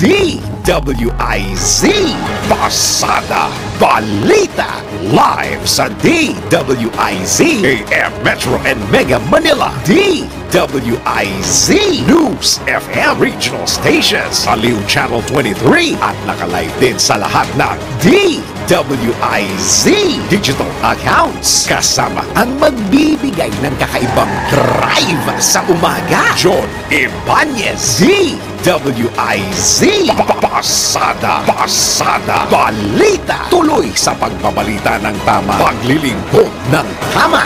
DWIZ Pasada Balita live sa DWIZ AM Metro and Mega Manila, DWIZ News FM Regional Stations, Aliw Channel 23 at nakalive din sa lahat ng DWIZ digital accounts kasama ang magbibigay ng kakaibang drive sa umaga, John Ibanez. DWIZ Pasada Balita, tuloy sa pagbabalita ng tama, paglilingkod ng tama.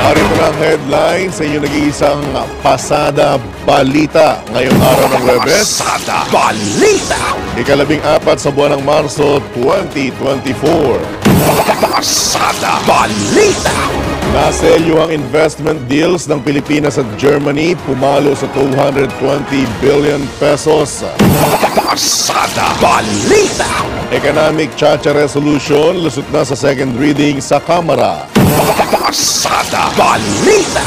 Narito na ang headline sa inyong nag-iisang Pasada Balita ngayong araw ng Huwebes. Pasada Balita! Ika-14 sa buwan ng Marso 2024. Pasada Balita! Naselyo ang investment deals ng Pilipinas at Germany, pumalo sa 220 billion pesos. Pasada Balita! Economic Chacha Resolution lusot na sa second reading sa Kamara. Pasada Balita!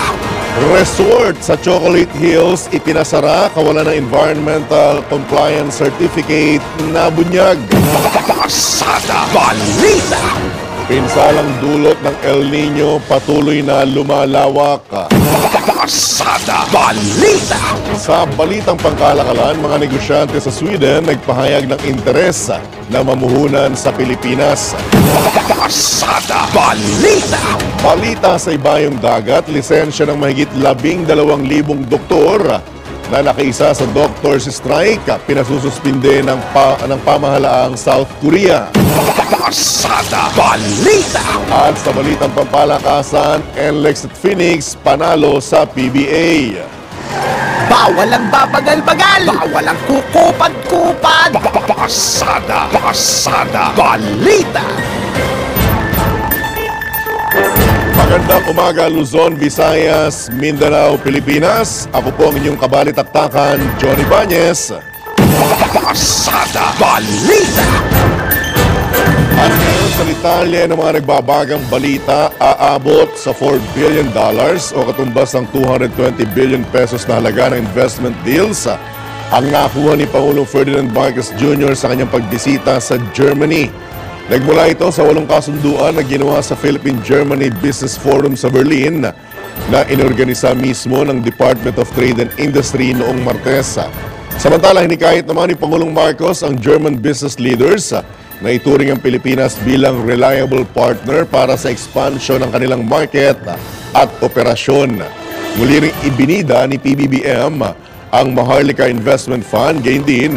Resort sa Chocolate Hills ipinasara kawalan ng environmental compliance certificate na bunyag. Pasada Balita! Pinsalang dulot ng El Nino patuloy na lumalawak. Pasada Balita! Sa balitang pangkalakalan, mga negosyante sa Sweden nagpahayag ng interes na mamuhunan sa Pilipinas. Pasada Balita! Balita sa ibayong dagat, lisensya ng mahigit 12,000 doktor na nakaisa sa doctors strike, pinasususpinde ng pamahalaang South Korea. Pasada Balita! At sa balitang pampalakasan, NLEX at Phoenix panalo sa PBA. Bawal ang babagal-bagal! Bawal ang kukupad-kupad! Pasada Balita! Magandang umaga, Luzon, Visayas, Mindanao, Pilipinas. Ako po ang inyong kabalitaktakan, Johnny Ibanez. Pasada Balita! At ngayon sa Italia ng mga nagbabagang balita, aabot sa $4 billion o katumbas ng 220 billion pesos na halaga ng investment deals ang nakuha ni Pangulong Ferdinand Marcos Jr. sa kanyang pagbisita sa Germany. Nagmula ito sa 8 kasunduan na ginawa sa Philippine-Germany Business Forum sa Berlin na inorganisa mismo ng Department of Trade and Industry noong Martes. Samantala, hinikayat naman ni Pangulong Marcos ang German business leaders na ituring ang Pilipinas bilang reliable partner para sa expansion ng kanilang market at operasyon. Muli ring ibinida ni PBBM ang Maharlika Investment Fund, gayon din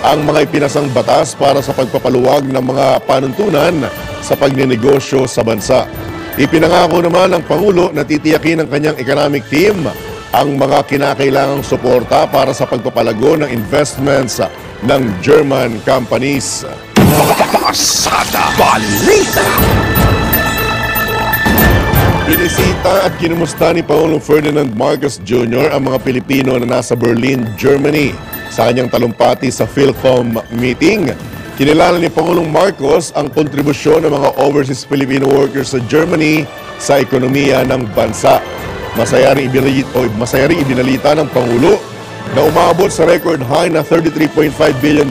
ang mga ipinasang batas para sa pagpapaluwag ng mga panuntunan sa pagninegosyo sa bansa. Ipinangako naman ng Pangulo na titiyakin ng kanyang economic team ang mga kinakailangang suporta para sa pagpapalago ng investments ng German companies. Pasada Balita! Binisita at kinumusta ni Pangulong Ferdinand Marcos Jr. ang mga Pilipino na nasa Berlin, Germany. Sa kanyang talumpati sa PhilCom meeting, kinilala ni Pangulong Marcos ang kontribusyon ng mga overseas Filipino workers sa Germany sa ekonomiya ng bansa. Masaya rin ibinalita ng Pangulo na umabot sa record high na $33.5 billion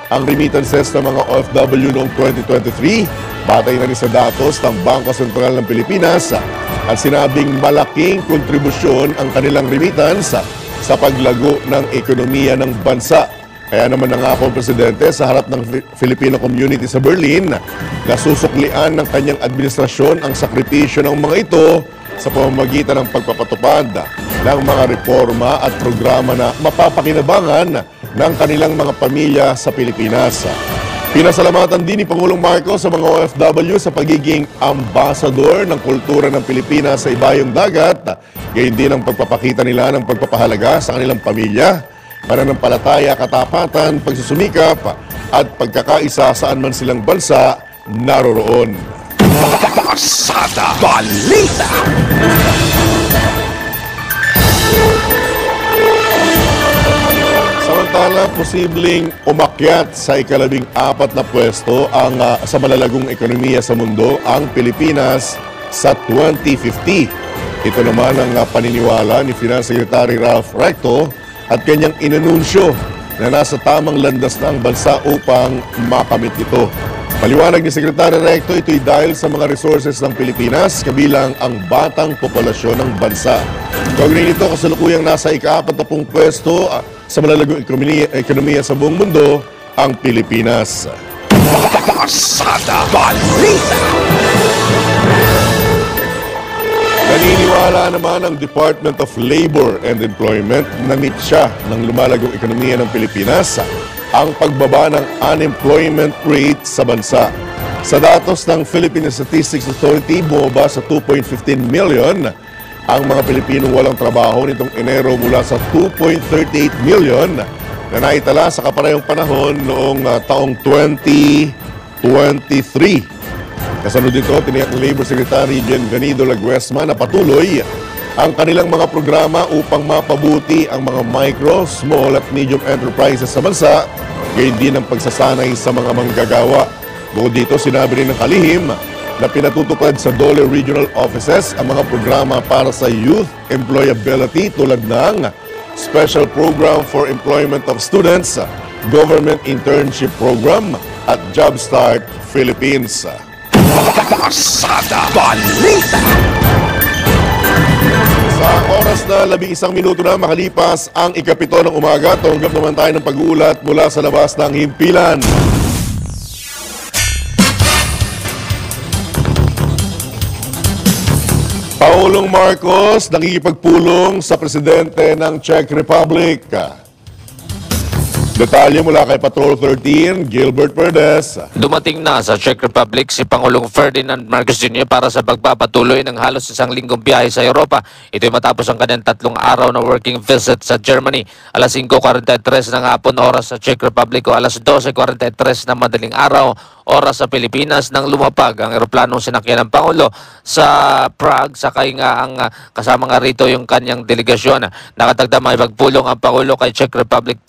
ang remittances ng mga OFW noong 2023, batay na rin sa datos ng Bangko Sentral ng Pilipinas, at sinabing malaking kontribusyon ang kanilang remittance sa paglago ng ekonomiya ng bansa. Kaya naman nangako ang Presidente sa harap ng Filipino community sa Berlin na susuklian ng kanyang administrasyon ang sakripisyo ng mga ito sa pamamagitan ng pagpapatupad ng mga reforma at programa na mapapakinabangan ng kanilang mga pamilya sa Pilipinas. Pinasalamatan din ni Pangulong Marcos sa mga OFW sa pagiging ambasador ng kultura ng Pilipinas sa ibayong dagat, gayon din ang pagpapakita nila ng pagpapahalaga sa kanilang pamilya, pananampalataya, katapatan, pagsusumikap at pagkakaisa saan man silang bansa naroroon. Pasada Balita! Samantala, posibleng umakyat sa ikalabing-4 na pwesto ang sa malalagong ekonomiya sa mundo ang Pilipinas sa 2050. Ito naman ang paniniwala ni Finance Secretary Ralph Recto at kanyang inanunsyo na nasa tamang landas na ang bansa upang makamit ito. Paliwanag ni Secretary Recto, ito'y dahil sa mga resources ng Pilipinas, kabilang ang batang populasyon ng bansa. Kaugnay nito, kasalukuyang nasa ika-40 pwesto sa malalagong ekonomiya sa buong mundo, ang Pilipinas. Pasada Balita! Naniniwala naman ang Department of Labor and Employment na meet siya ng lumalagong ekonomiya ng Pilipinas ang pagbaba ng unemployment rate sa bansa. Sa datos ng Philippine Statistics Authority, bumaba sa 2.15 million ang mga Pilipinong walang trabaho nitong Enero mula sa 2.38 million na naitala sa kaparehong panahon noong taong 2023. Kasunod dito, tiniyak ng Labor Secretary Bienvenido Laguesma na patuloy ang kanilang mga programa upang mapabuti ang mga micro, small at medium enterprises sa bansa, gayon din ang pagsasanay sa mga manggagawa. Bukod dito, sinabi rin ng kalihim na pinatutupad sa DOLE Regional Offices ang mga programa para sa youth employability tulad ng Special Program for Employment of Students, Government Internship Program at Jobstart Philippines. Pasada Balita! Sa oras na 11 minuto na makalipas ang ika-7 ng umaga, tunggap naman tayo ng pag-uulat mula sa labas ng himpilan. Pangulong Marcos nakikipagpulong sa presidente ng Czech Republic. Detalye mula kay Patrol 13, Gilbert Perdes. Dumating na sa Czech Republic si Pangulong Ferdinand Marcos Jr. para sa pagpapatuloy ng halos 1 linggong biyahe sa Europa. Ito'y matapos ang kanyang 3 araw na working visit sa Germany. Alas 5:43 ng hapon oras sa Czech Republic o alas 12:43 ng madaling araw oras sa Pilipinas nang lumapag ang eroplanong sinakyan ng Pangulo sa Prague. Sakay nga ang kasama nga rito yung kanyang delegasyon. Nakatagda maipagpulong ang Pangulo kay Czech Republic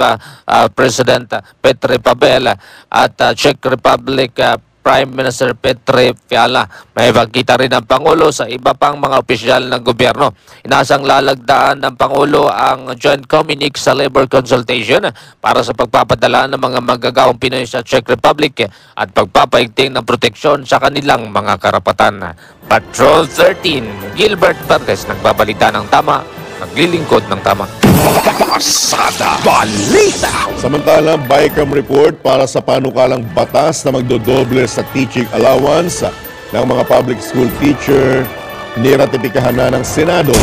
President Petr Pavel at Czech Republic Prime Minister Petr Fiala. May pagkita rin ng Pangulo sa iba pang mga opisyal ng gobyerno. Inasang lalagdaan ng Pangulo ang joint communique sa labor consultation para sa pagpapadala ng mga manggagawang Pinoy sa Czech Republic at pagpapaigting ng proteksyon sa kanilang mga karapatan. Patrol 13, Gilbert Perez, nagbabalita ng tama, naglilingkod ng tama. Pasada Balita! Samantala, BICAM report para sa panukalang batas na magdodoble sa teaching allowance ng mga public school teacher niratipikahan na ng Senado.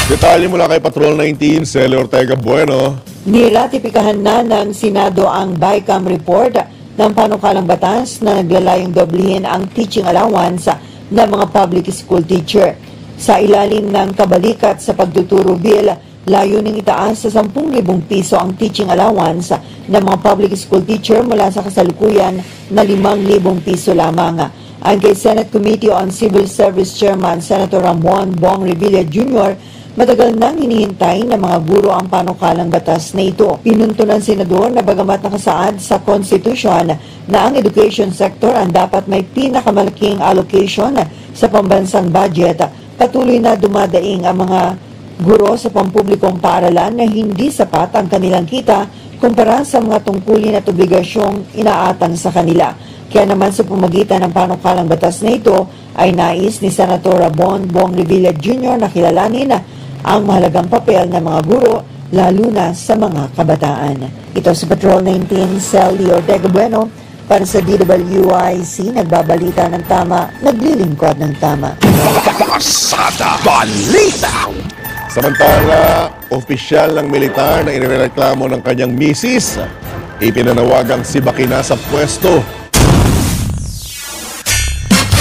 Detalye mula kay Patrol 19, Cele Ortega Bueno. Niratipikahan na ng Senado ang BICAM report ng panukalang batas na naglalayong doblehin ang teaching allowance ng mga public school teacher. Sa ilalim ng kabalikat sa pagtuturo bill, layuning itaas sa 10,000 piso ang teaching allowance ng mga public school teacher mula sa kasalukuyan na 5,000 piso lamang. Ayon kay Senate Committee on Civil Service Chairman Senator Ramon Bong Revilla Jr., matagal nang hinihintay ng mga guro ang panukalang batas na ito. Pinunto ng senador na bagamat nakasaad sa konstitusyon na ang education sector ang dapat may pinakamalaking allocation sa pambansang budget, patuloy na dumadaing ang mga guro sa pampublikong paaralan na hindi sapat ang kanilang kita kumpara sa mga tungkulin at obligasyong inaatang sa kanila. Kaya naman sa pamagitan ng panukalang batas na ito ay nais ni Senator Ramon Bong Revilla Jr. na kilalanin ang mahalagang papel ng mga guro lalo na sa mga kabataan. Ito sa Patrol 19, Cele Ortega Bueno para sa DWIC, nagbabalita ng tama, naglilingkod ng tama. Pasada Balita! Samantala, opisyal ng militar na inireklamo ng kanyang misis, ipinanawagang si Bakina sa pwesto.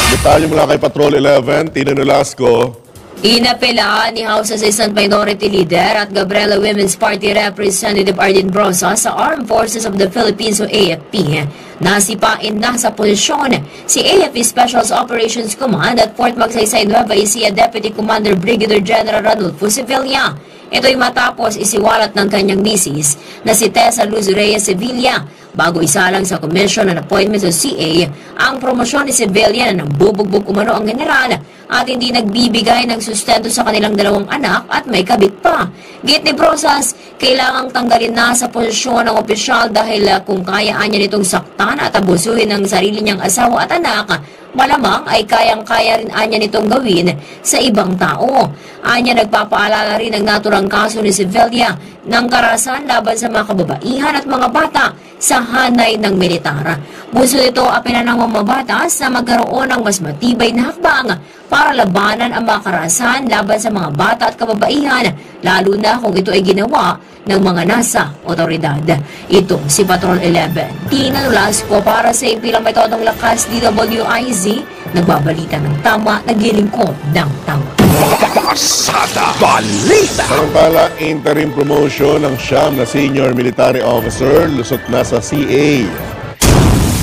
Detalye mula kay Patrol 11, Tina Nolasco. Inapelaan ni House Assistant Minority Leader at Gabriela Women's Party Representative Ardin Brosa sa Armed Forces of the Philippines o AFP. Nasipain na sa posisyon si AFP Special Operations Command at Fort Magsaysay, Nueva Ecija Deputy Commander Brigadier General Ranulfo Sevilla. Ito'y matapos isiwalat ng kanyang misis na si Tessa Luz Reyes Sevilla bago isalang sa Commission on Appointments o CA ang promosyon ni Sevilla na nambubugbog umano ang general at hindi nagbibigay ng sustento sa kanilang dalawang anak at may kabit pa. Git ni Brosas, kailangang tanggalin na sa posisyon ng opisyal dahil kung kayaan niya nitong saktan at abusuhin ng sarili niyang asawa at anak, malamang ay kayang-kaya rin anya nitong gawin sa ibang tao. Anya nagpapaalala rin ang naturang kaso ni Sevilla ng karahasan laban sa mga kababaihan at mga bata sa hanay ng militar. Buso nito apela ng mamabatas na magkaroon ng mas matibay na hakbang para labanan ang mga karahasan laban sa mga bata at kababaihan, lalo na kung ito ay ginawa ng mga nasa otoridad. Ito si Patrol 11. Tina Nolasco para sa impilang metodong lakas DWIZ, nagbabalita ng tama, naglilingkod ng tama. Pasada Balita. Samantala, interim promotion ng siyam na senior military officer lusot na sa CA.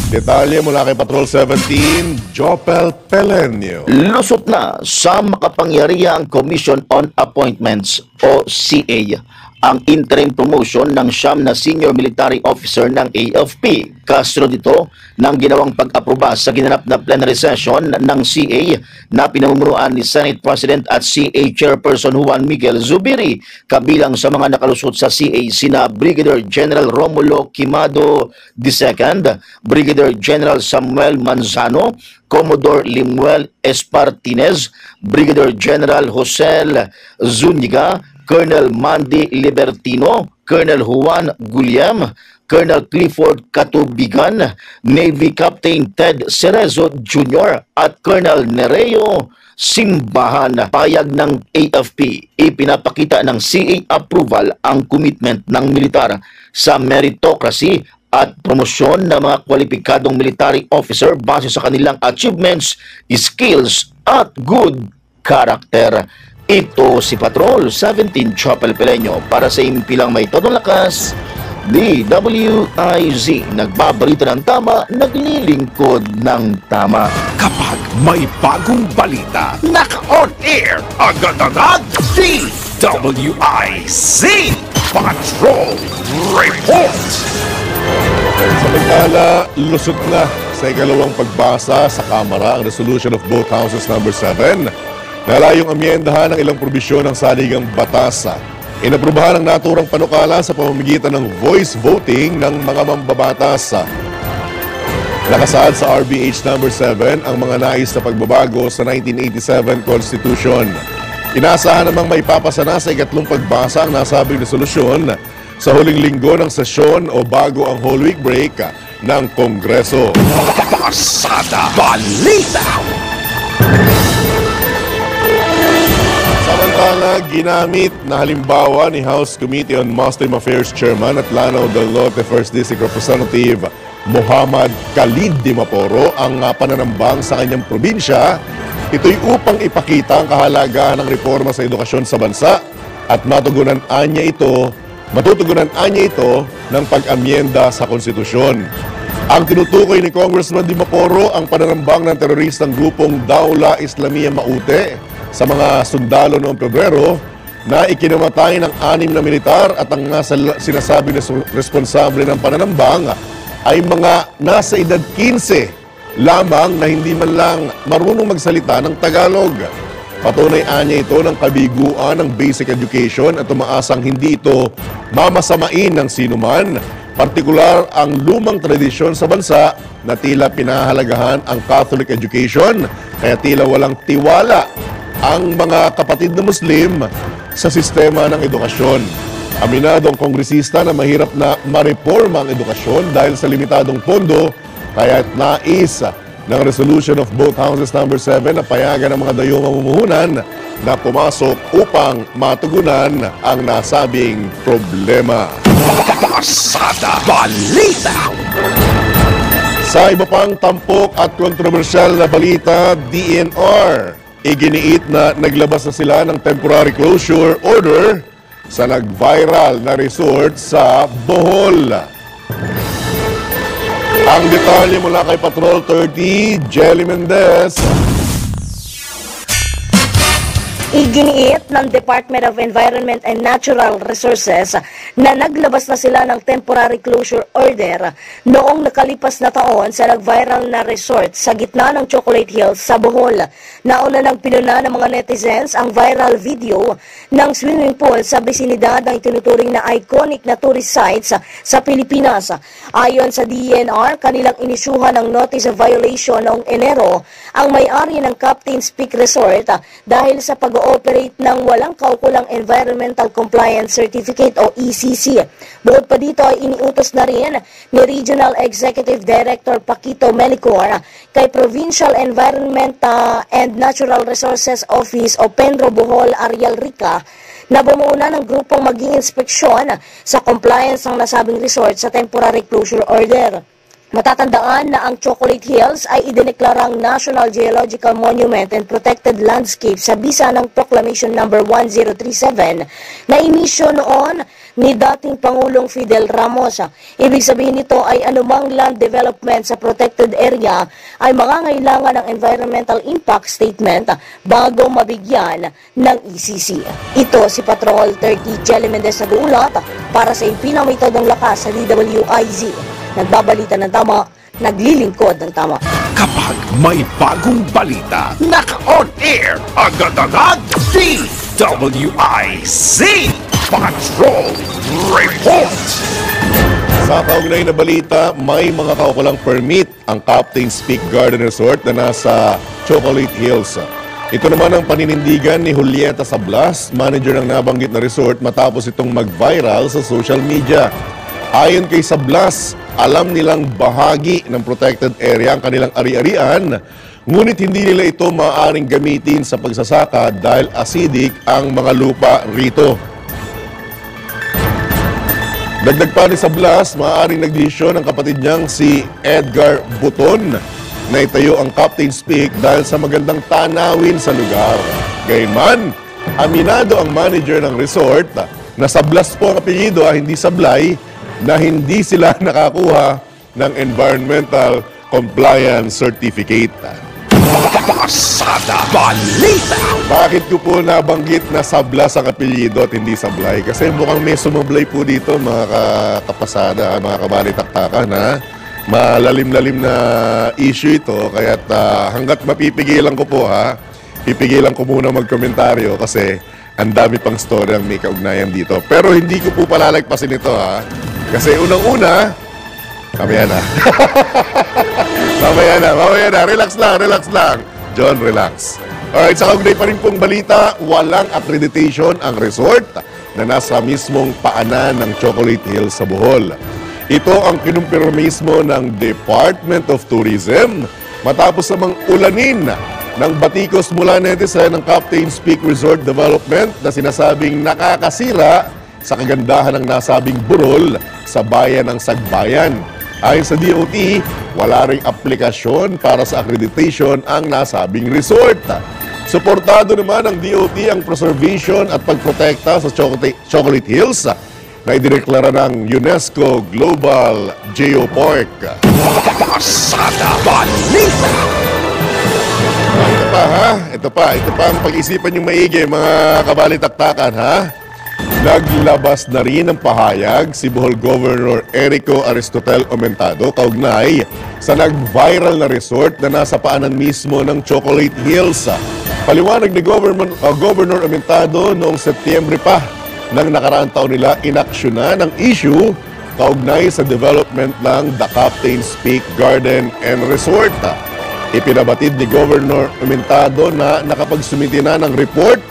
Detalye mula kay Patrol 17, Jopel Pelenio. Lusot na sa makapangyarihang Commission on Appointments o CA ang interim promotion ng siyam na senior military officer ng AFP. Kasunod dito ng ginawang pag-aproba sa ginanap na plenary session ng CA na pinamumunuan ni Senate President at CA Chairperson Juan Miguel Zubiri. Kabilang sa mga nakalusot sa CA sina Brigadier General Romulo Quimado II, Brigadier General Samuel Manzano, Commodore Limuel Espartinez, Brigadier General Jose Zuniga, Colonel Mandy Libertino, Colonel Juan Guillem, Colonel Clifford Katubigan, Navy Captain Ted Cerezo Jr. at Colonel Nereo Simbahan. Payag ng AFP, ipinapakita ng CA approval ang commitment ng militar sa meritocracy at promosyon ng mga kwalipikadong military officer base sa kanilang achievements, skills at good character. Ito si Patrol 17 Chopel Pelenyo para sa impilang may todong lakas, DWIZ, nagbabalita ng tama, naglilingkod ng tama. Kapag may bagong balita, naka-on air, agad-agad, DWIZ Patrol Report. Samantala, lusot na sa ikalawang pagbasa sa Kamara ang resolution of both houses number 7 na layong amyendahan ng ilang probisyon ng saligang batas. Inaprubahan ang naturang panukala sa pamamagitan ng voice voting ng mga mambabatas. Nakasaad sa RBH number 7 ang mga nais na pagbabago sa 1987 Constitution. Inaasahan namang maipapasa na sa ikatlong pagbasa ang nasabing resolusyon sa huling linggo ng sesyon o bago ang whole week break ng Kongreso. Pasada Balita. Samantala, ginamit na halimbawa ni House Committee on Muslim Affairs Chairman at Lanao del Norte 1st District Representative Muhammad Khalid Dimaporo ang pananambang sa kanyang probinsya. Ito'y upang ipakita ang kahalagahan ng reforma sa edukasyon sa bansa at matutugunan anya ito ng pag-amyenda sa konstitusyon. Ang tinutukoy ni Congressman Dimaporo ang pananambang ng teroristang grupong Daula Islamiyah Maute sa mga sundalo noong Pebrero na ikinamatay ng 6 na militar at ang sinasabi na responsable ng pananambang ay mga nasa edad 15 lamang na hindi man lang marunong magsalita ng Tagalog. Patunay anya ito ng kabiguan ng basic education at umaasang hindi ito mamasamain ng sinuman, partikular ang lumang tradisyon sa bansa na tila pinahalagahan ang Catholic education kaya tila walang tiwala ang mga kapatid na Muslim sa sistema ng edukasyon. Aminado ang kongresista na mahirap na mareforma ang edukasyon dahil sa limitadong pondo, kaya nais ng resolution of both houses number 7 na payagan ng mga dayong mamumuhunan na pumasok upang matugunan ang nasabing problema. Pasada Balita. Sa iba pang tampok at kontrobersyal na balita, DNR iginiit na naglabas na sila ng temporary closure order sa nag-viral na resort sa Bohol. Ang detalye mula kay Patrol 30, Jelly Mendez. Iginiit ng Department of Environment and Natural Resources na naglabas na sila ng temporary closure order noong nakalipas na taon sa nag-viral na resort sa gitna ng Chocolate Hills sa Bohol. Nauna nang pinuna ng mga netizens ang viral video ng swimming pool sa bisinidad ng tinuturing na iconic na tourist sites sa Pilipinas. Ayon sa DENR, kanilang inisyuhan ng notice of violation noong Enero ang may-ari ng Captain's Peak Resort dahil sa pag-ooperate ng walang kaukulang Environmental Compliance Certificate o ECC. Bukod pa dito ay iniutos na rin ni Regional Executive Director Paquito Melicor kay Provincial Environment and Natural Resources Office o Penro Bohol Ariel Rica na bumuuna ng grupong maging inspeksyon sa compliance ng nasabing resort sa temporary closure order. Matatandaan na ang Chocolate Hills ay idineklarang National Geological Monument and Protected Landscape sa bisa ng Proclamation No. 1037 na inisyo noon ni dating Pangulong Fidel Ramos. Ibig sabihin nito ay anumang land development sa protected area ay mangangailangan ng Environmental Impact Statement bago mabigyan ng ECC. Ito si Patrol 30 Jelly Mendez na duulat para sa impinang may todong lakas sa DWIZ. Nagbabalita ng tama, naglilingkod ng tama. Kapag may bagong balita, naka-on air, agad-agad, DWIZ Patrol Report! Sa kaugnay na balita, may mga kaukulang permit ang Captain's Peak Garden Resort na nasa Chocolate Hills. Ito naman ang paninindigan ni Julieta Sablas, manager ng nabanggit na resort matapos itong mag-viral sa social media. Ayon kay Sablas, alam nilang bahagi ng protected area ang kanilang ari-arian, ngunit hindi nila ito maaaring gamitin sa pagsasaka dahil acidic ang mga lupa rito. Dagdag pa ni Sablas, maaaring nagdesisyon ang kapatid niyang si Edgar Buton na itayo ang Captain's Peak dahil sa magandang tanawin sa lugar. Gayunman, aminado ang manager ng resort na Sablas po ang apelyido, hindi Sablay, na hindi sila nakakuha ng Environmental Compliance Certificate. Pasada Balita! Bakit ko po nabanggit na Sablas ang apelyido at hindi Sablay? Kasi mukhang may sumablay po dito mga kapasada, mga kabalitaktakan ha. Malalim-lalim na issue ito, kaya't hanggat mapipigilan ko po ha, pipigilan ko muna magkomentaryo kasi ang dami pang story ang may kaugnayan dito. Pero hindi ko po palalagpasin ito ha. Kasi unang-una, mamaya na. mamaya na. Relax lang. John, relax. Alright, sa kaugnay pa rin pong balita, walang accreditation ang resort na nasa mismong paanan ng Chocolate Hills sa Bohol. Ito ang kinumpirma mismo ng Department of Tourism matapos namang ulanin ng batikos mula netizen ng Captain's Peak Resort Development na sinasabing nakakasira sa kagandahan ng nasabing burol sa bayan ng Sagbayan. Ayon sa DOT, wala ring aplikasyon para sa accreditation ang nasabing resort. Suportado naman ng DOT ang preservation at pagprotekta sa Chocolate Hills na idineklara ng UNESCO Global Geopark. Pasada Balita! Ito pa ang pag-isipan yung maigi mga kabalitaktakan ha. Naglabas na rin ng pahayag si Bohol Governor Erico Aristotel Aumentado kaugnay sa nag-viral na resort na nasa paanan mismo ng Chocolate Hills. Paliwanag ni Governor Aumentado noong Setyembre pa ng nakaraang taon nila inaksyonan ang issue kaugnay sa development ng The Captain's Peak Garden and Resort. Ipinabatid ni Governor Aumentado na nakapagsumiti na ng report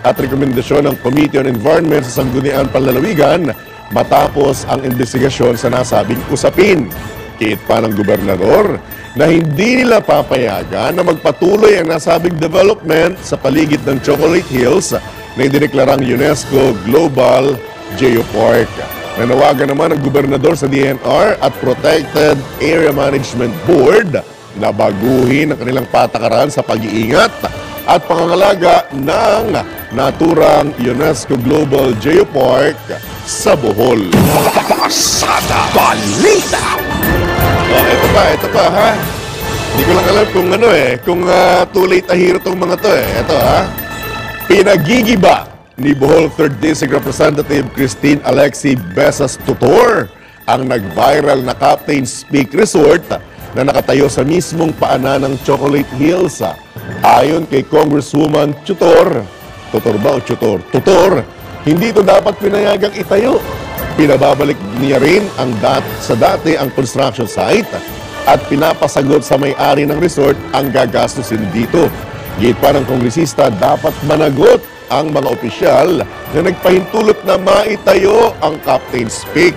at rekomendasyon ng Committee on Environment sa Sangguniang Panlalawigan matapos ang investigasyon sa nasabing usapin. Kiit pa ng gobernador na hindi nila papayagan na magpatuloy ang nasabing development sa paligid ng Chocolate Hills na idineklarang UNESCO Global Geopark. Nanawagan naman ang gobernador sa DNR at Protected Area Management Board na baguhin ang kanilang patakaran sa pag-iingat at pangangalaga ng naturang UNESCO Global Geopark sa Bohol. Pasada Balita! Ito pa ha. Hindi ko lang alam kung kung too late ahiro tong mga to Ito ha. Pinagigiba ni Bohol 3rd District Representative Christine Alexi Besas Tutor ang nag-viral na Captain's Peak Resort na nakatayo sa mismong paanan ng Chocolate Hills. Ayon kay Congresswoman Tutor, hindi ito dapat pinayagang itayo. Pinababalik niya rin sa dati ang construction site at pinapasagot sa may-ari ng resort ang gagastusin dito. Gate pa ng kongresista, dapat managot ang mga opisyal na nagpahintulot na maitayo ang Captain's Peak.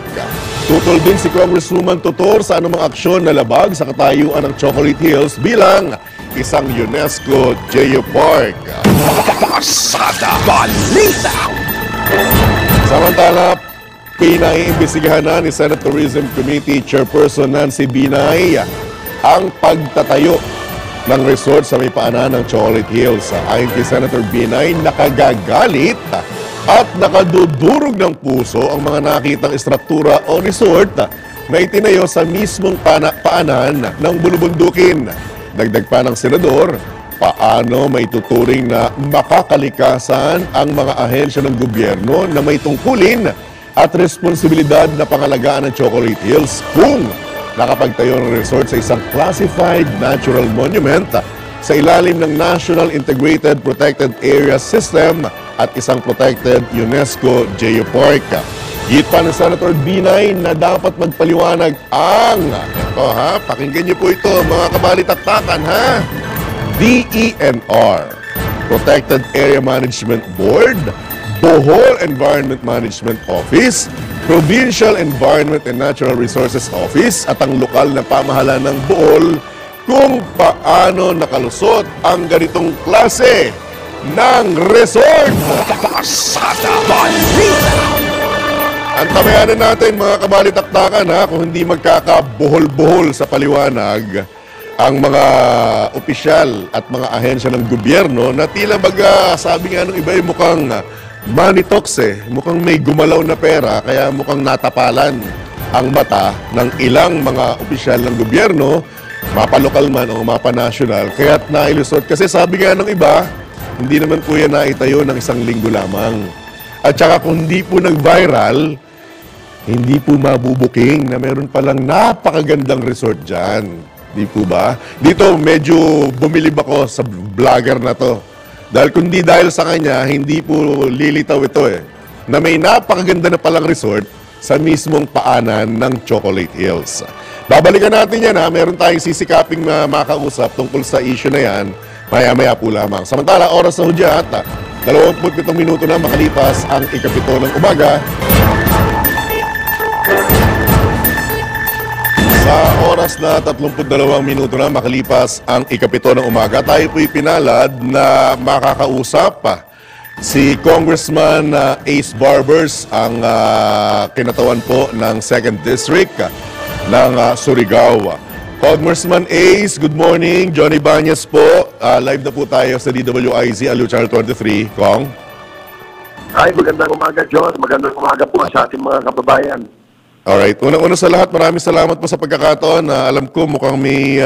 Tutol din si Congresswoman Tutor sa anumang aksyon na labag sa katayuan ng Chocolate Hills bilang isang UNESCO Geopark. Pasada Balita! Samantala, pinaiimbestigahan na ni Senate Tourism Committee Chairperson Nancy Binay ang pagtatayo ng resort sa may paanan ng Chocolate Hills. Ayon kay Senator Binay, nakagagalit at nakadudurog ng puso ang mga nakitang estruktura o resort na itinayo sa mismong paanan ng bulubundukin. Dagdag pa ng senador, paano may tuturing na makakalikasan ang mga ahensya ng gobyerno na may tungkulin at responsibilidad na pangalagaan ng Chocolate Hills kung nakapagtayo ng resort sa isang classified natural monument sa ilalim ng National Integrated Protected Area System at isang protected UNESCO Geopark. Git pa ng Senator Binay na dapat magpaliwanag pakinggan niyo po ito mga kabalitaktakan DENR, Protected Area Management Board, Bohol Environment Management Office, Provincial Environment and Natural Resources Office at ang lokal na pamahalaan ng Bohol kung paano nakalusot ang ganitong klase ng resort. Pasada Balita! Antabayanan natin mga kabalitaktakan kung hindi magkakabuhol-buhol sa paliwanag ang mga opisyal at mga ahensya ng gobyerno na tila baga sabi nga ng iba mukhang money talks mukhang may gumalaw na pera kaya mukhang natapalan ang mata ng ilang mga opisyal ng gobyerno, mapalokal man o mapanasyonal, kaya't nailusot. Kasi sabi nga ng iba, hindi naman po yan naitayo ng isang linggo lamang. At saka kung hindi po nag-viral, hindi po mabubuking na meron palang napakagandang resort dyan. Di po ba? Dito medyo bumilib ako sa vlogger na to. Dahil kundi dahil sa kanya, hindi po lilitaw ito na may napakaganda na palang resort sa mismong paanan ng Chocolate Hills. Babalikan natin yan meron tayong sisikaping makausap tungkol sa issue na yan. Maya-maya po lamang. Samantala, oras na hudyat, 27 minuto na makalipas ang ikapito ng umaga. Sa oras na 32 minuto na makalipas ang ikapito ng umaga, tayo po'y pinalad na makakausap si Congressman Ace Barbers, ang kinatawan po ng 2nd District ng Surigao. Congressman Ace, good morning. Johnny Banyas po. Live na po tayo sa DWIZ, Aliw Channel 23. Kong? Ay, magandang umaga, John. Magandang umaga po sa ating mga kababayan. Alright. Unang-una sa lahat, maraming salamat po sa pagkakataon. Alam ko mukhang may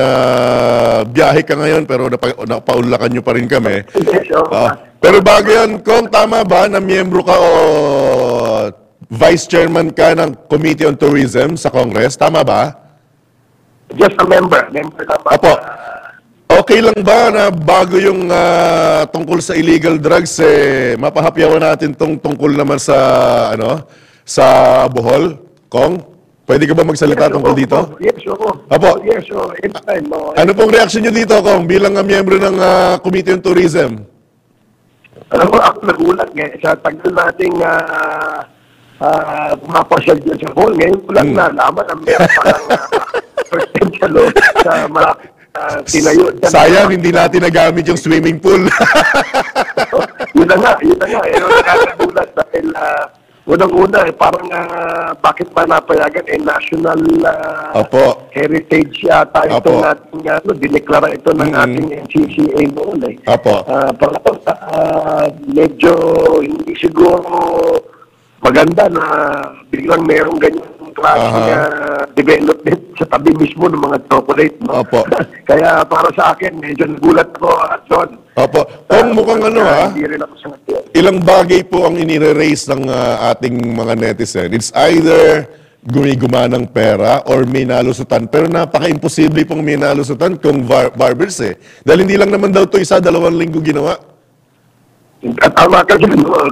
biyahe ka ngayon pero napaunlakan nyo pa rin kami. Pero bago yan, Kong, tama ba na miyembro ka o Vice Chairman ka ng Committee on Tourism sa Congress? Tama ba? Just a member. Member naman. Opo. Okay lang ba na bago yung tungkol sa illegal drugs, mapahapyawan natin tungkol naman sa, sa Bohol? Kong, pwede ka ba magsalita tungkol dito? Yes, oo. Apo. Yes, oo. Anytime. Ano pong reaksyon nyo dito, Kong, bilang miyembro ng Committee on Tourism? Alam mo, ako nagulat sa tagal nating pumapasyal dyan sa Bohol. Ngayon ko lang nalaman ang meron parang first time sa mga tinayo. Sayang, hindi natin nagamit yung swimming pool. Yun na nga. Nakakagulat dahil unang-una, parang bakit ba napayagan? National heritage yata ito nating, dineklara ito ng ating NCCA noon. Parang medyo hindi siguro maganda na biglang merong ganyan klaseng development sa tabi mismo ng mga chocolate. No? Opo. Kaya para sa akin, medyo nagulat ko, John. Opo. Kung mukhang Hindi rin ako sangat yun. ilang bagay po ang inire-raise ng ating mga netizen. It's either gumigumanang pera or may nalusutan. Pero napaka-imposible pong may nalusutan kung barbers eh. Dahil hindi lang naman daw to 1-2 linggo ginawa. Tama ka dyan. No?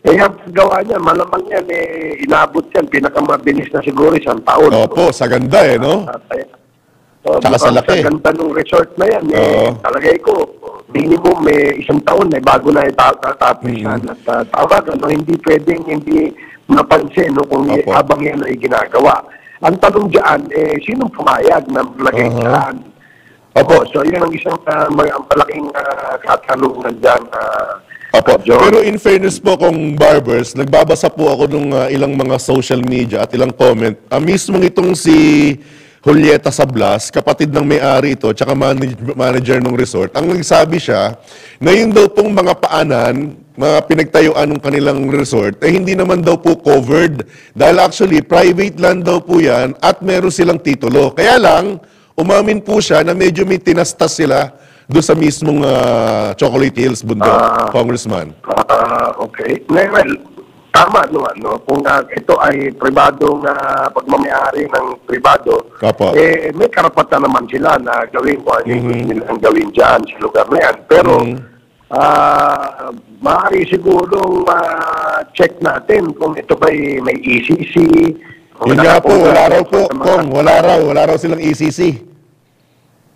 Kaya gawa niya, malamang yan, inabot yan, pinakamabilis na siguro 1 taon. Opo, sa ganda eh, no? Tsaka sa laki. Sa ganda ng resort na yan, talagay ko, minimum 1 taon, bago na itatapos yan. At tama ka, no? Hindi pwedeng hindi napansin no, kung habang yan ay ginagawa. Ang tanong dyan, sinong pumayag na maglagay dyan? Opo. So, yun ang isang malaking katanungan dyan. Opo. Pero in fairness po kung barbers, nagbabasa po ako ng ilang mga social media at ilang comment. Mismong itong si Julieta Sablas, kapatid ng may-ari ito, tsaka manager ng resort, ang nagsabi siya na yun daw pong mga paanan, mga pinagtayuan ng kanilang resort, hindi naman daw po covered. Dahil actually, private land daw po yan at meron silang titulo. Kaya lang, umamin po siya na medyo may tinastas sila doon sa mismong Chocolate Hills bundok, Congressman. Okay. Well, tama naman, no? Kung ito ay pribadong pagmamayari ng pribado, may karapatan naman sila na gawin kung ano yung gusto nilang gawin dyan sa lugar na yan. Pero, maaari sigurong check natin kung ito ba'y may ECC. Yun nga po, wala raw po, Kong. Wala raw silang ECC.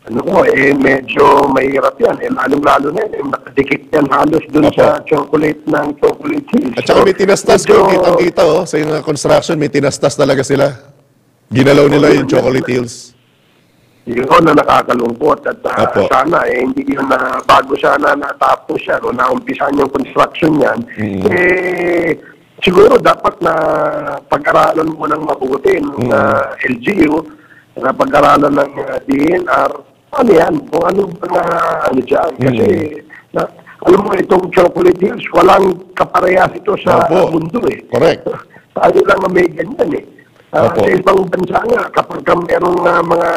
Ano ko, medyo mahirap yan. Lalong-lalo na yan. Nakadikit yan halos dun sa chocolate ng Chocolate Hills. At saka may tinastas ko, kitang-kita sa yung construction, may tinastas talaga sila. Ginalaw nila yung Chocolate Hills. Yun na nakakalungkot. At sana, hindi yun na bago sana natapos yan o naumpisan yung construction yan, siguro dapat na pag-aralan mo ng mabuti ng LGU, na pag-aralan ng DNR, ano yan? Kung ano dyan. Kasi, alam mo, itong Chocolate Hills, walang kaparehas ito sa mundo eh. Correct. Tayo lang na may ganyan eh. Sa ibang bansa nga, kapag merong mga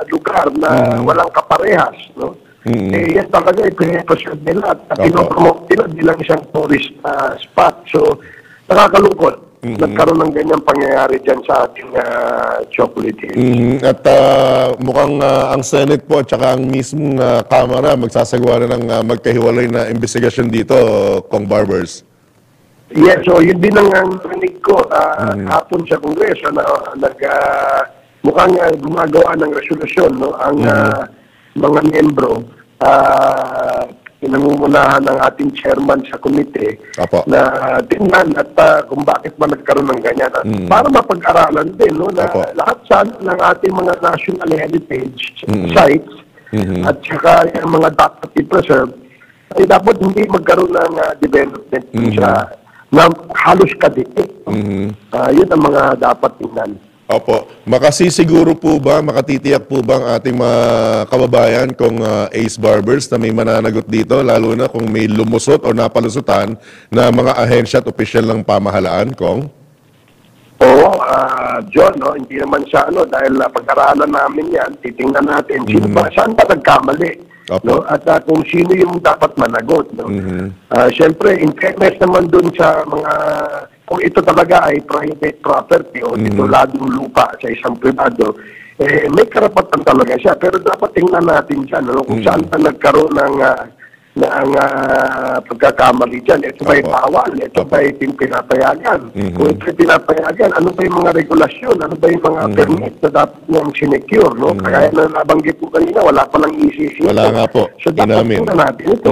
lugar na walang kaparehas, no? Yan talaga ipinapreserve nila at pinopromote nila bilang isang tourist spot. So, nakakalungkot. Nagkaroon ng ganyang pangyayari dyan sa ating Chocolate Hills. At mukhang ang Senate po at saka ang mismong Kamara magsasagawa na ng magkahiwalay na investigasyon dito, Kong Barbers. Yes, so yun din ang rinig ko hapon sa Kongreso na mukhang gumagawa ng resolusyon, no? Ang mga membro pinangungunahan ng ating chairman sa komite na tingnan at kung bakit ba nagkaroon ng ganyan. Para mapag-aralan din, no, na lahat sana ng ating mga national heritage sites at saka yung mga dapat i-preserve, ay dapat hindi magkaroon ng development na halos kadikit. Yun ang mga dapat tingnan. Opo. Makasisiguro po ba, makatitiyak po ba ang ating mga kababayan kung Ace Barbers na may mananagot dito, lalo na kung may lumusot o napalusutan na mga ahensya at opisyal ng pamahalaan, Kong? Oo, John, no, hindi naman siya, dahil pag-aralan namin yan, titingnan natin, sino ba, saan ba nagkamali? No? At kung sino yung dapat managot. No? Siyempre, in fairness naman dun sa mga, kung ito talaga ay private property o tituladong lupa sa isang privado, may karapatan talaga siya. Pero dapat tingnan natin dyan, kung saan pa nagkaroon ng pagkakamali dyan. Ito ba'y bawal? Ito ba'y pinapayagan? Kung ito pinapayagan, ano ba yung mga regulasyon? Ano ba yung mga permit na dapat niyang sinecure? No? Kaya na nabanggit ko kanina, wala palang ECC. Wala nga po. So dapat tingnan natin ito.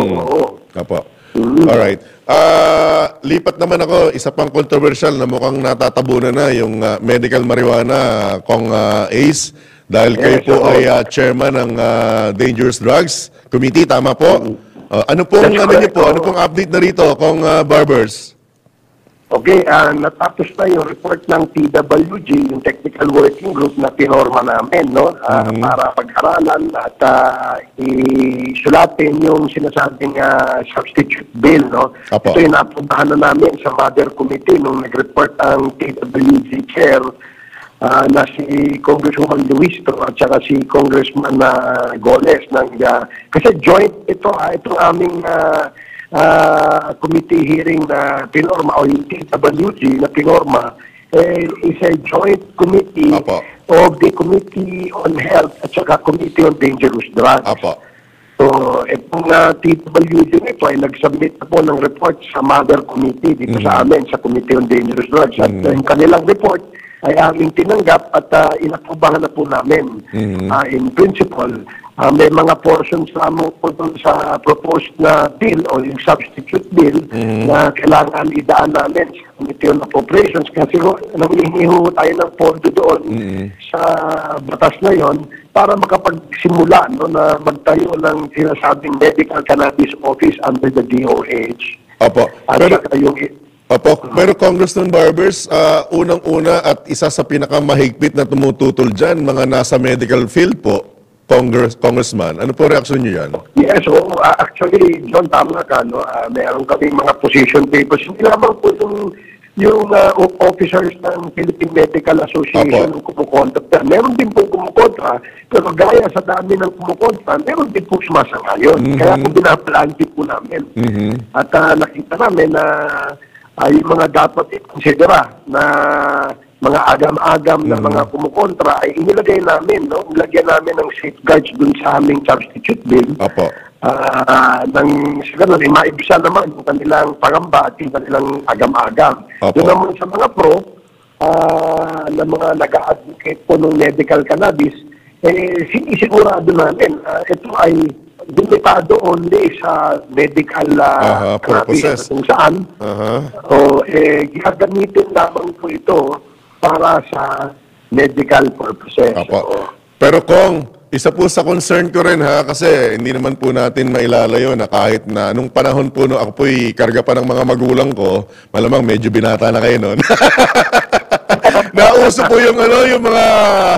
Opo. Alright. Lipat naman ako, isa pang controversial na mukhang natatabunan na yung medical marijuana, Kong Ace. Dahil kayo po ay chairman ng Dangerous Drugs Committee, tama po? Ano pong update na rito, Kong Barbers? Okay, natapos na yung report ng TWG, yung Technical Working Group na pinorma namin, no? Para pag-aralan at isulatin yung sinasabing substitute bill, no? Ito yung napuntahan na namin sa Mother Committee nung nag-report ang TWG Chair na si Congresswoman Luisto at saka si Congressman Goles kasi joint itong aming committee hearing na pinorma o yung TWG na pinorma is a joint committee of the Committee on Health at saka Committee on Dangerous Drugs. So, itong TWG nito ay nag-submit na po ng report sa mother committee dito sa amin, sa Committee on Dangerous Drugs. At yung kanilang report ay aming tinanggap at inaprobahan na po namin. In principle, may mga portions lamang po sa proposed na bill o yung substitute bill na kailangan idaan namin sa Committee on Appropriations kasi nangihingi tayo ng pondo doon sa batas na yon para makapagsimula na magtayo ng sinasabing Medical Cannabis Office under the DOH. Pero Congressman Barbers, unang-una at isa sa pinakamahigpit na tumututol dyan, mga nasa medical field po, Congressman. Ano po reaksyon niyo yan? Yes, actually, John, tama ka. Meron kaming mga position papers. Hindi lamang po yung officers ng Philippine Medical Association ng kumukontra. Meron din po kumukontra, pero gaya sa dami ng kumukontra, meron din po sumasangayon. Kaya po binaplanti po namin. At nakita namin na yung mga dapat i-considera na mga agam-agam na mga kumukontra ay inilagay namin, ilagyan namin ng safeguards dun sa aming substitute bill. Nang sa ganun, maibisa naman yung kanilang pangamba at yung kanilang agam-agam. Doon naman sa mga pro, na mga nag-advocate po ng medical cannabis, sinisigurado namin, ito ay limitado only sa medical cannabis kung saan. Gagamitin lamang po ito para sa medical purposes. Pero Kong, isa po sa concern ko rin kasi hindi naman po natin mailalayo na kahit na nung panahon po ako po'y karga pa ng mga magulang ko, malamang medyo binata na kayo noon. Nauso po yung mga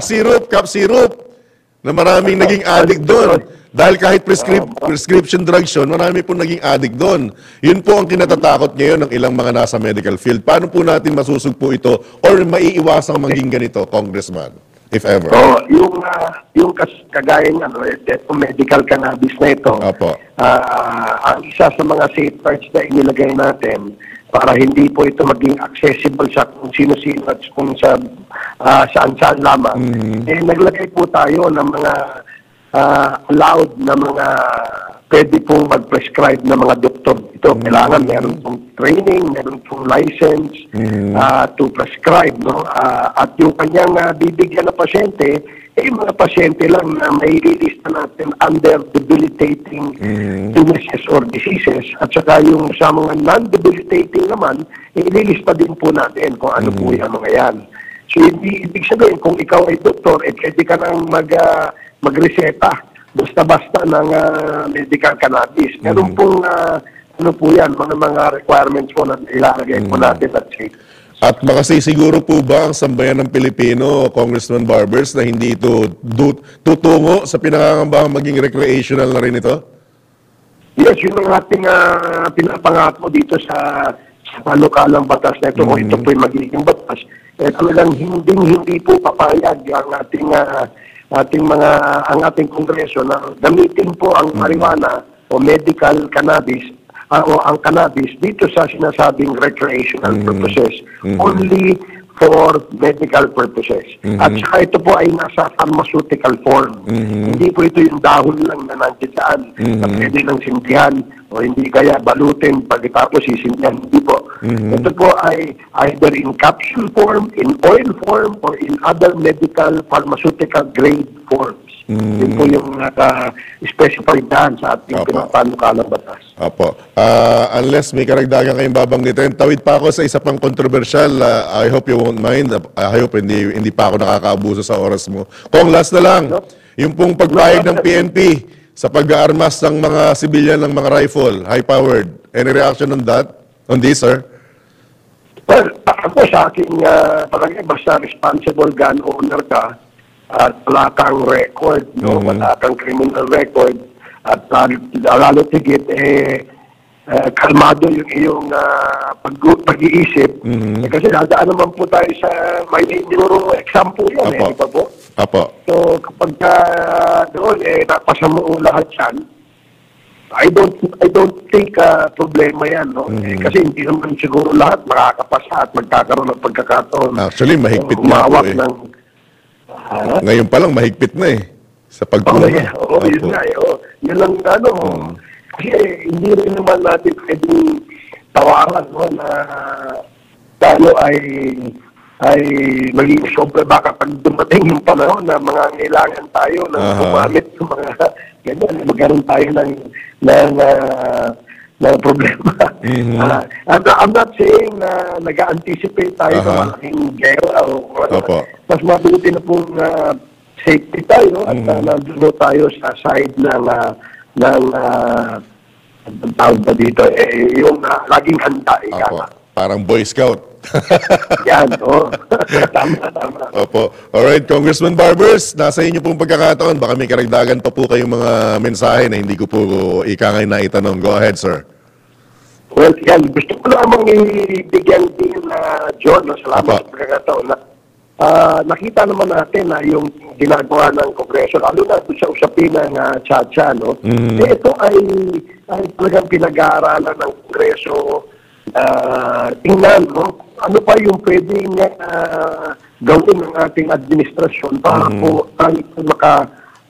syrup, cup syrup, na maraming naging addict doon. Dahil kahit prescription drugs yun, marami po naging addict doon. Yun po ang kinatatakot ngayon ng ilang mga nasa medical field. Paano po natin masusugpo ito or maiiwasang maging ganito, Congressman, if ever? Yung kagaya ng medical cannabis na ito, ang isa sa mga safeguards na inilagay natin para hindi po ito maging accessible sa kung sino-sino at kung saan-saan lamang. Naglagay po tayo ng mga allowed na mga pwede pong mag-prescribe na mga doktor dito. Kailangan meron pong training, meron pong license to prescribe. At yung kanyang bibigyan na pasyente, mga pasyente lang na may lilista natin under debilitating illnesses or diseases. At saka yung sa mga non-debilitating naman, ililista din po natin kung ano po yung mga yan. So, ibig sabihin, kung ikaw ay doktor, pwede ka nang magreseta basta-basta ng medical cannabis. Meron pong mga requirements po na ilalagay po natin at safe. At makasisiguro po ba ang sambayan ng Pilipino, Congressman Barbers, na hindi ito tutungo sa pinangangambahang maging recreational na rin ito? Yes, yun ang ating pinapangako dito sa panukalang batas na ito. Kung ito po'y magiging batas, talagang hindi po papayag ang ating kongreso na gamitin po ang marijuana o medical cannabis o ang cannabis dito sa sinasabing recreational purposes. Only for medical purposes. At saka ito po ay nasa pharmaceutical form. Hindi po ito yung dahon lang na nandiyan na pwede ng sintihan o hindi kaya balutin pagkatapos sisintihan. Hindi po. Ito po ay either in capsule form, in oil form, or in other medical pharmaceutical grade forms. Yun po yung naka-specify daan sa ating pinapanukalang batas. Unless may karagdagan kayong babanggitin, tawid pa ako sa isa pang kontrobersyal. I hope you won't mind. I hope hindi pa ako nakakaabuso sa oras mo. Kung last na lang, yung pong pagpayag ng PNP sa pag-aarmas ng mga civilian ng mga rifle, high-powered. Any reaction on that? On this, sir? Well, ako sa aking palagay, basta responsible gun owner ka, at wala kang record, wala kang criminal record, at lalo tigit, kalmado yung iyong pag-iisip. Kasi dadaan naman po tayo sa may neuro example yan, di ba po? Apo. So kapag doon, napasa mo lahat yan, I don't think problema yan, no? Kasi hindi naman siguro lahat makakapasa at magkakaroon ng pagkakataon. Actually, mahigpit na po eh. Ngayon pa lang, mahigpit na eh. Sa pagkuha. Yun nga eh. Yun lang, kasi hindi rin naman natin pwedeng tawaran, no, na tayo ay maging sobre baka pag dumating yung panahon na mga kailangan tayo na gumamit ng mga ganyan, magkaroon tayo ng problema. I'm not saying na nag-anticipate tayo ng malaking gera o ano. Mas mabuti na pong safety tayo at nandun tayo sa side ng tawag na dito, yung laging handa. Parang Boy Scout. Yan, tama. Opo. Alright, Congressman Barbers, nasa inyo pong pagkakataon. Baka may karagdagan pa po kayong mga mensahe na hindi ko po ikangay na itanong. Go ahead, sir. Well, yan. Gusto ko lamang ibigyan din John, salamat sa pagkakataon na nakita naman natin na yung ginagawa ng Kongreso, lalo na sa usapin ng Chacha, no? Ito ay talagang pinag-aaralan ng Kongreso. Tingnan, no? Ano pa yung pwedeng gawin ng ating administrasyon para po tayo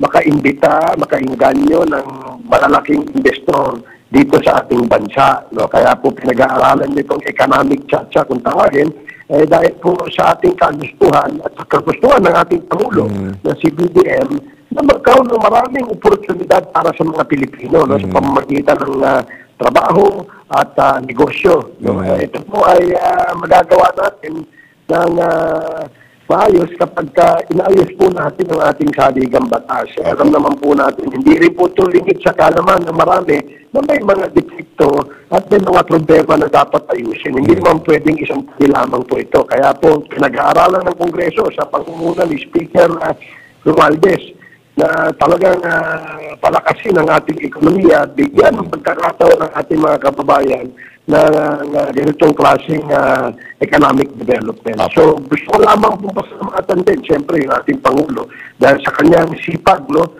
maka-imbita, maka-inganyo ng malalaking investor dito sa ating bansa, no? Kaya po pinag-aaralan nitong economic Chacha kung tawagin, dahil po sa ating kagustuhan at sa kagustuhan ng ating Pangulo na si BBM na magkaroon ng maraming oportunidad para sa mga Pilipino, no, sa pamamagitan ng trabaho at negosyo. No? Ito po ay magagawa natin ng maayos kapag inaayos po natin ang ating saligang batas. Alam naman po natin, hindi rin po ito limit sa kalaman ng marami na may mga depekto at may mga problema na dapat ayusin. Hindi naman pwedeng isang lamang po ito. Kaya po, pinag-aaralan ng Kongreso sa pangunguna ni Speaker Romualdez na talagang palakasin ang ating ekonomiya at bigyan ng pagkakataon ng ating mga kababayan na ganitong klaseng economic development. So, gusto ko lamang pong pasalamatan din, siyempre, yung ating Pangulo, dahil sa kanyang sipag, no,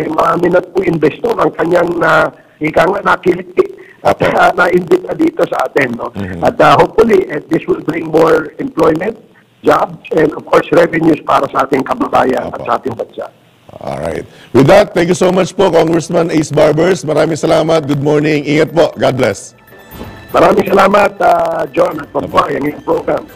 marami na po investor ang kanyang nakiliti at na-invita dito sa atin. No? At hopefully, this will bring more employment, jobs, and of course, revenues para sa ating kababayan at sa ating bansa. Alright. With that, thank you so much po, Congressman Ace Barbers. Maraming salamat. Good morning. Ingat po. God bless. Maraming salamat, John, at pabuhay ang iyong program.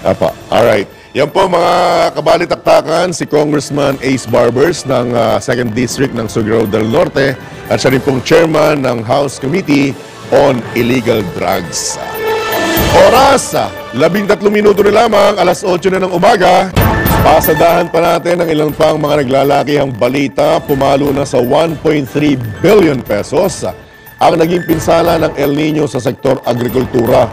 Apa. Alright. Yan po mga kabalitaktakan, si Congressman Ace Barbers ng 2nd District ng Surigao del Norte at siya rin pong chairman ng House Committee on Illegal Drugs. Oras, 13 minuto na lamang, alas 8 na ng umaga. Pasadahan pa natin ang ilang pang mga naglalakihang balita. Pumalo na sa 1.3 billion pesos ang naging pinsala ng El Nino sa sektor agrikultura.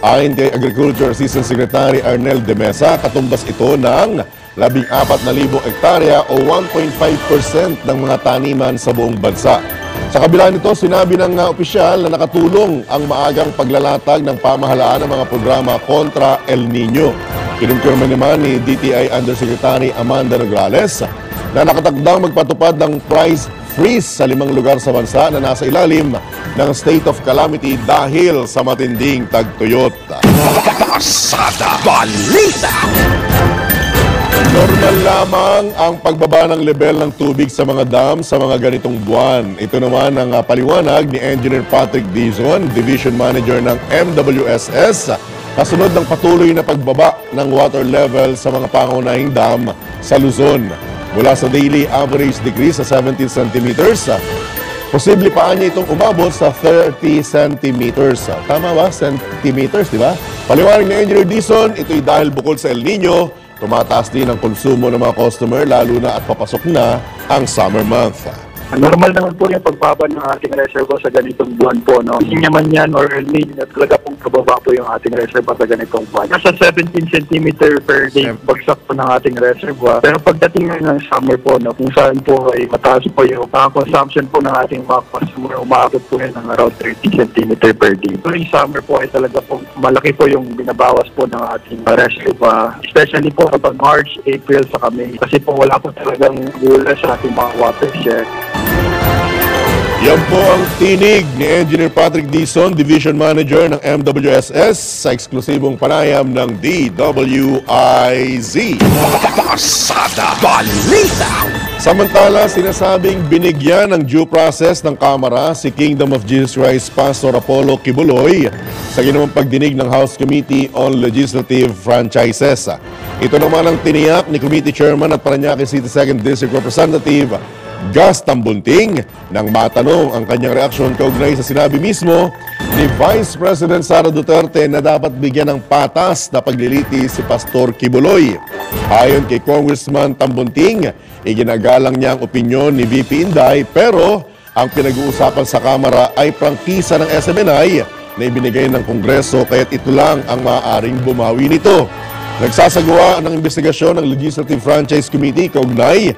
Ayon kay Agriculture Assistant Secretary Arnel de Mesa, katumbas ito ng 14,000 hektarya o 1.5% ng mga taniman sa buong bansa. Sa kabila nito, sinabi ng opisyal na nakatulong ang maagang paglalatag ng pamahalaan ng mga programa kontra El Nino. Kinumpirma naman ni DTI Undersecretary Amanda Nograles na nakatakdang magpatupad ng price freeze sa 5 lugar sa bansa na nasa ilalim ng state of calamity dahil sa matinding tagtuyot. Pasada Balita! Normal lamang ang pagbaba ng level ng tubig sa mga dam sa mga ganitong buwan. Ito naman ang paliwanag ni Engineer Patrick Dizon, Division Manager ng MWSS, kasunod ng patuloy na pagbaba ng water level sa mga pangunahing dam sa Luzon. Mula sa daily average decrease sa 17 centimeters, posible pa niya itong umabot sa 30 centimeters. Tama ba? Centimeters, di ba? Paliwanag ni Engineer Dizon, ito'y dahil bukod sa El Nino, tumataas din ang konsumo ng mga customer lalo na at papasok na ang summer month. Normal naman po yung pagbaba ng ating reservoir sa ganitong buwan po, no? Hindi naman yan or early na talaga pong pababa po yung ating reservoir sa ganitong buwan. Nasa 17 cm per day bagsak po ng ating reservoir. Pero pagdating ngayon ng summer po, no, kung saan po ay mataas po yung consumption po ng ating mga customer, umaabot po yan ng around 30 cm per day. During summer po ay talaga po malaki po yung binabawas po ng ating reservoir. Especially po kapag March, April sa kami. Kasi po wala po talagang gula sa ating mga watershed. Yan po ang tinig ni Engineer Patrick Dizon, Division Manager ng MWSS sa eksklusibong panayam ng DWIZ. Pasada Balita. Samantala, sinasabing binigyan ng due process ng Kamara si Kingdom of Jesus Christ Pastor Apollo Kibuloy sa ginawang pagdinig ng House Committee on Legislative Franchises. Ito naman ang tiniyak ni Committee Chairman at Parañaque City 2nd District Representative Gus Tambunting nang matanong ang kanyang reaksyon kaugnay sa sinabi mismo ni Vice President Sara Duterte na dapat bigyan ng patas na pagliliti si Pastor Kibuloy. Ayon kay Congressman Tambunting, iginagalang niya ang opinyon ni VP Inday pero ang pinag-uusapan sa Kamara ay prangkisa ng SMNI na ibinigay ng Kongreso kaya't ito lang ang maaaring bumawi nito. Nagsasagawa ng investigasyon ng Legislative Franchise Committee kaugnay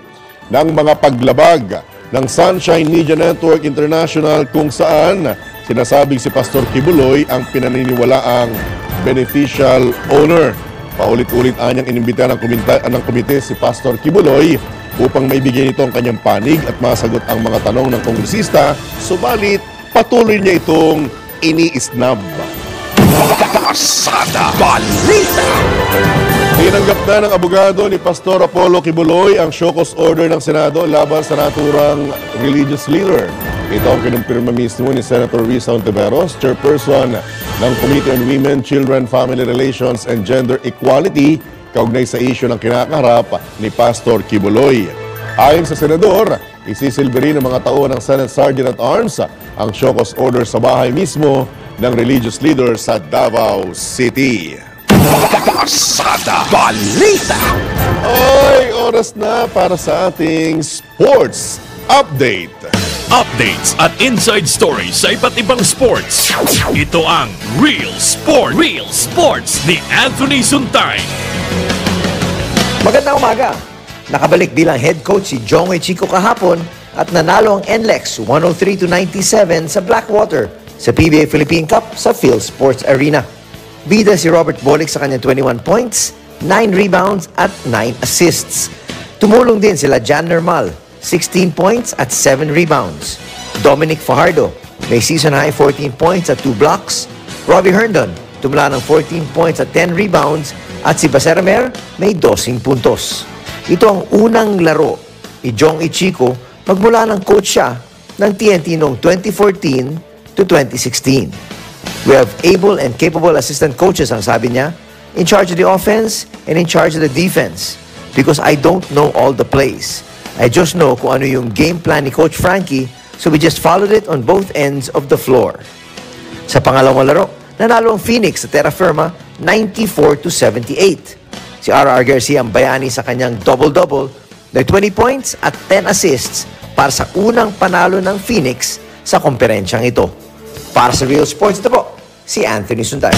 ng mga paglabag ng Sunshine Media Network International kung saan sinasabing si Pastor Kibuloy ang pinaniniwalaang beneficial owner. Paulit-ulit anyang inimbita ng komite si Pastor Kibuloy upang maibigay nito ang kanyang panig at masagot ang mga tanong ng kongresista, subalit patuloy niya itong ini-snub. Pasada Balita. Tinanggap na ng abogado ni Pastor Apollo Kibuloy ang show cause order ng Senado laban sa naturang religious leader. Ito ang kinumpirma mismo ni Senator Risa Ontiveros, chairperson ng Committee on Women, Children, Family Relations and Gender Equality kaugnay sa issue ng kinakaharap ni Pastor Kibuloy. Ayon sa senador, isisilbi rin ng mga tao ng Senate Sergeant at Arms ang show cause order sa bahay mismo ng religious leader sa Davao City. Pasada Balita. Ay, oras na para sa ating sports update. Updates at inside stories sa iba't ibang sports. Ito ang Real Sport. Real Sports ni Anthony Suntay. Magandang umaga. Nakabalik bilang head coach si Jong Chico kahapon at nanalo ang NLEX 103-97 sa Blackwater sa PBA Philippine Cup sa Phil Sports Arena. Bida si Robert Bolick sa kanyang 21 points, 9 rebounds at 9 assists. Tumulong din sila Jan Normal, 16 points at 7 rebounds. Dominic Fajardo may season-high 14 points at 2 blocks. Robbie Herndon tumula ng 14 points at 10 rebounds. At si Baseramer may 12 puntos. Ito ang unang laro ni Jong Chico pagmula ng coach siya ng TNT noong 2014 to 2016. We have able and capable assistant coaches, ang sabi niya, in charge of the offense and in charge of the defense. Because I don't know all the plays. I just know kung ano yung game plan ni Coach Frankie, so we just followed it on both ends of the floor. Sa pangalawang laro, nanalo ang Phoenix sa Terra Firma 94-78. Si R.R. Garcia ang bayani sa kanyang double-double na 20 points at 10 assists para sa unang panalo ng Phoenix sa komperensyang ito. Para sa Real Sports, ito po, si Anthony Suntay.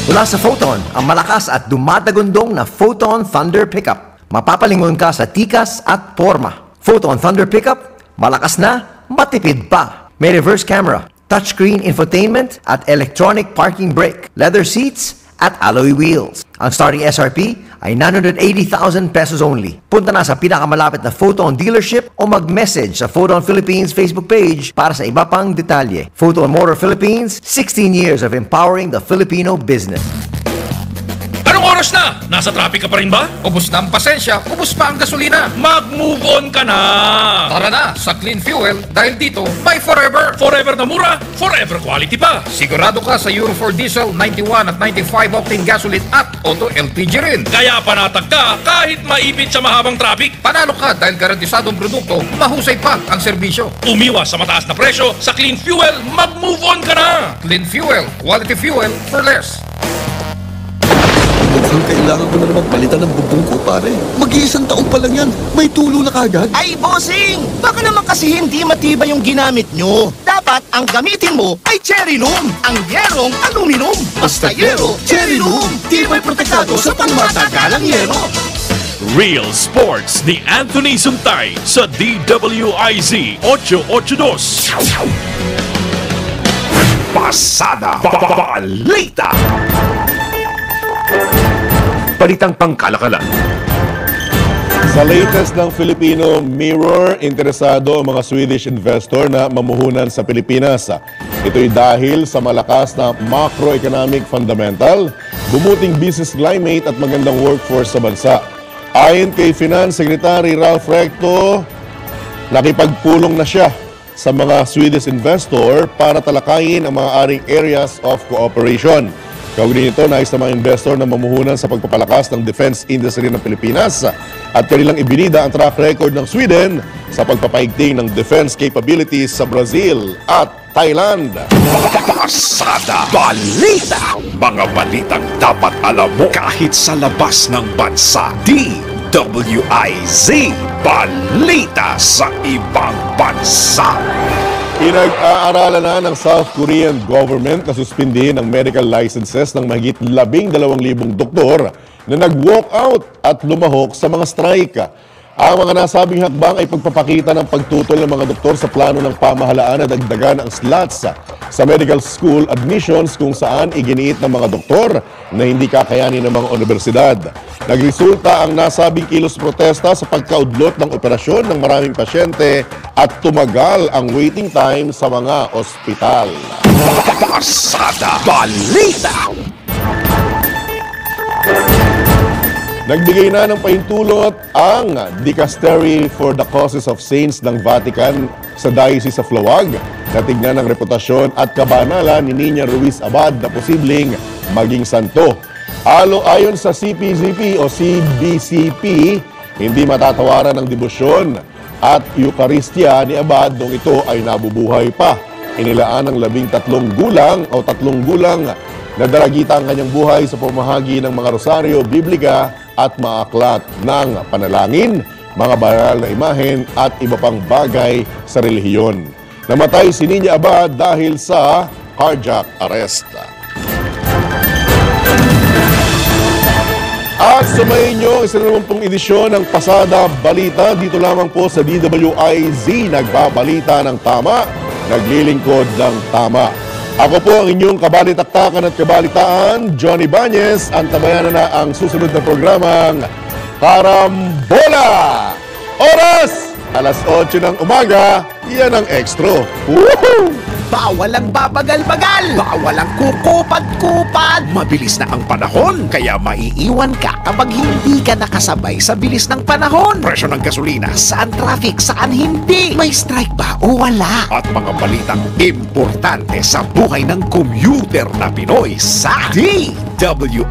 Mula sa Photon, ang malakas at dumadagundong na Photon Thunder Pickup. Mapapalingon ka sa tikas at porma. Photon Thunder Pickup, malakas na, matipid pa. May reverse camera, touchscreen infotainment at electronic parking brake, leather seats at alloy wheels. Ang starting SRP ay 980,000 pesos only. Punta na sa pinakamalapit na Photon dealership o mag-message sa Photon Philippines Facebook page para sa iba pang detalye. Photon Motor Philippines, 16 years of empowering the Filipino business. Anong oras na? Nasa traffic ka pa rin ba? Ubus na ang pasensya, ubus pa ang gasolina. Mag-move on ka na! Tara na sa Clean Fuel dahil dito, buy forever. Forever na mura, forever quality pa. Sigurado ka sa Euro 4 Diesel, 91 at 95 octane gasoline at auto LPG rin. Kaya panatag ka kahit maipit sa mahabang traffic. Panalo ka dahil garantisadong produkto, mahusay pa ang serbisyo. Umiwas sa mataas na presyo sa Clean Fuel, mag-move on ka na! Clean Fuel, quality fuel for less. kailangan ko na naman palitan ng bubong ko, pare. Mag-iisang taon pa lang yan. May tulo na kagad. Ay, bossing! Baka naman kasi hindi matibay yung ginamit nyo. Dapat ang gamitin mo ay Cherry Loom, ang yerong aluminum. Basta yero, Cherry Loom. Tibay protektado sa pangmatagalang yero. Real Sports ni Anthony Suntay sa DWIZ 882. Pasada Balita. Balitang pangkalakalan. Sa latest ng Filipino Mirror, interesado ang mga Swedish investor na mamuhunan sa Pilipinas. Ito'y dahil sa malakas na macroeconomic fundamental, bumuting business climate at magandang workforce sa bansa. Ayon kay Finance Secretary Ralph Recto, nakipagpulong na siya sa mga Swedish investor para talakayin ang mga aring areas of cooperation. Kaugnay nito, nais ng mga investor na mamuhunan sa pagpapalakas ng defense industry ng Pilipinas at kanilang ibinida ang track record ng Sweden sa pagpapaigting ng defense capabilities sa Brazil at Thailand. Pasada Balita. Mga balitang dapat alam mo kahit sa labas ng bansa. DWIZ Balita sa ibang bansa. Pinag-aaralan na ng South Korean government na suspindihin ang medical licenses ng mahigit 12,000 doktor na nag-walk out at lumahok sa mga strike. Ang mga nasabing hakbang ay pagpapakita ng pagtutol ng mga doktor sa plano ng pamahalaan na dagdagan ang slots sa medical school admissions kung saan iginiit ng mga doktor na hindi kakayanin ng mga universidad. Nagresulta ang nasabing kilos protesta sa pagkaudlot ng operasyon ng maraming pasyente at tumagal ang waiting time sa mga ospital. Pasada Balita. Nagbigay na ng pahintulot ang Dicastery for the Causes of Saints ng Vatican sa Diocese of Laoag na tignan ang reputasyon at kabanalan ni Niña Ruiz Abad na posibleng maging santo. Ayon sa CPCP o CBCP, hindi matatawaran ang debosyon at Eucharistia ni Abad nung ito ay nabubuhay pa. Inilaan ng 13 gulang o 3 gulang na daragita ang kanyang buhay sa pamahagi ng mga rosaryo, biblika at maaklat ng panalangin, mga banal na imahen at iba pang bagay sa relihiyon. Namatay si Niña Abad dahil sa cardiac arrest. At sumayin nyo ang 20 edisyon ng Pasada Balita dito lamang po sa DWIZ. Nagbabalita ng tama, naglilingkod ng tama. Ako po ang inyong kabalitaktakan at kabalitaan, Johnny Bañez. Antabayan na ang susunod na programang Karambola! Oras! Alas 8 ng umaga, yan ang Extra. Woohoo! Bawal ang babagal-bagal. Bawal ang kukupad-kupad. Mabilis na ang panahon, kaya maiiwan ka kapag hindi ka nakasabay sa bilis ng panahon. Presyo ng gasolina, saan traffic, saan hindi. May strike ba o wala? At mga balitang importante sa buhay ng commuter na Pinoy sa DW